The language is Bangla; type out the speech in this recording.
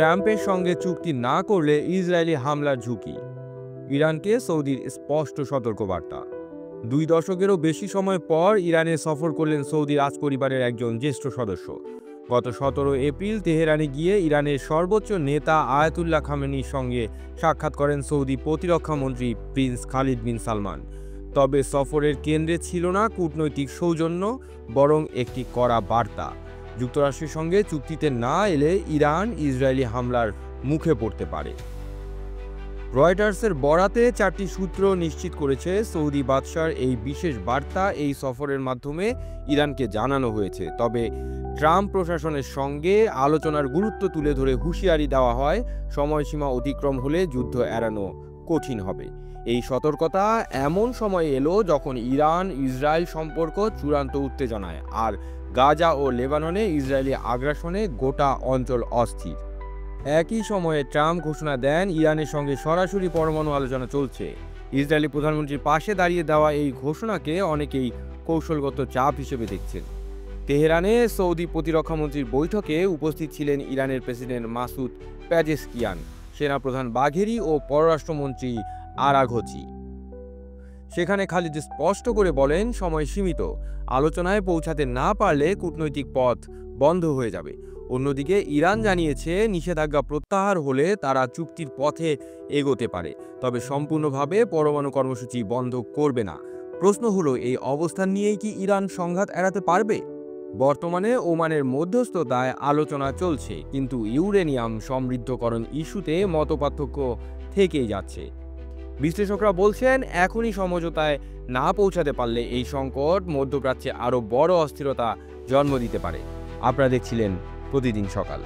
ট্রাম্পের সঙ্গে চুক্তি না করলে ইসরায়েলি হামলার ঝুঁকি। ইরানকে সৌদির স্পষ্ট সতর্কবার্তা। 2 দশকেরও বেশি সময় পর ইরানে সফর করলেন সৌদি রাজপরিবারের একজন জ্যেষ্ঠ সদস্য। গত 17 এপ্রিল তেহরানে গিয়ে ইরানের সর্বোচ্চ নেতা আয়াতুল্লাহ খামেনির সঙ্গে সাক্ষাৎ করেন সৌদি প্রতিরক্ষা মন্ত্রী প্রিন্স খালিদ বিন সালমান। তবে সফরের কেন্দ্রে ছিল না কূটনৈতিক সৌজন্য, বরং একটি কড়া বার্তা। যুক্তরাষ্ট্রের সঙ্গে চুক্তিতে না এলে ইরান ইসরায়েলি হামলার মুখে পড়তে পারে। রয়টার্সের বরাতে 4টি সূত্র নিশ্চিত করেছে সৌদি বাদশার এই বিশেষ বার্তা এই সফরের মাধ্যমে ইরানকে জানানো হয়েছে। তবে ট্রাম্প প্রশাসনের সঙ্গে আলোচনার গুরুত্ব তুলে ধরে হুঁশিয়ারি দেওয়া হয়, সময়সীমা অতিক্রম হলে যুদ্ধ এড়ানো কঠিন হবে। এই সতর্কতা এমন সময় এলো যখন ইরান ইসরায়েল সম্পর্ক চূড়ান্ত উত্তেজনায়, আর গাজা ও লেবাননে ইসরায়েলি আগ্রাসনে গোটা অঞ্চল অস্থির। একই সময়ে ট্রাম্প ঘোষণা দেন ইরানের সঙ্গে সরাসরি পরমাণু আলোচনা চলছে। ইসরায়েলি প্রধানমন্ত্রীর পাশে দাঁড়িয়ে দেওয়া এই ঘোষণাকে অনেকেই কৌশলগত চাপ হিসেবে দেখছেন। তেহরানে সৌদি প্রতিরক্ষামন্ত্রীর বৈঠকে উপস্থিত ছিলেন ইরানের প্রেসিডেন্ট মাসুদ পেজেশকিয়ান, সেনাপ্রধান বাঘেরি ও পররাষ্ট্রমন্ত্রী আরাঘচি। সেখানে খালিদ স্পষ্ট করে বলেন, সময় সীমিত, আলোচনায় পৌঁছাতে না পারলে কূটনৈতিক পথ বন্ধ হয়ে যাবে। অন্যদিকে ইরান জানিয়েছে, নিষেধাজ্ঞা প্রত্যাহার হলে তারা চুক্তির পথে এগোতে পারে, তবে সম্পূর্ণভাবে পরমাণু কর্মসূচি বন্ধ করবে না। প্রশ্ন হলো, এই অবস্থান নিয়েই কি ইরান সংঘাত এড়াতে পারবে? বর্তমানে ওমানের মধ্যস্থতায় আলোচনা চলছে, কিন্তু ইউরেনিয়াম সমৃদ্ধকরণ ইস্যুতে মতপার্থক্য থেকেই যাচ্ছে। বিশ্লেষকরা বলছেন, এখনই সমঝোতায় না পৌঁছাতে পারলে এই সংকট মধ্যপ্রাচ্যে আরও বড় অস্থিরতা জন্ম দিতে পারে। আপনারা দেখছিলেন প্রতিদিন সকাল।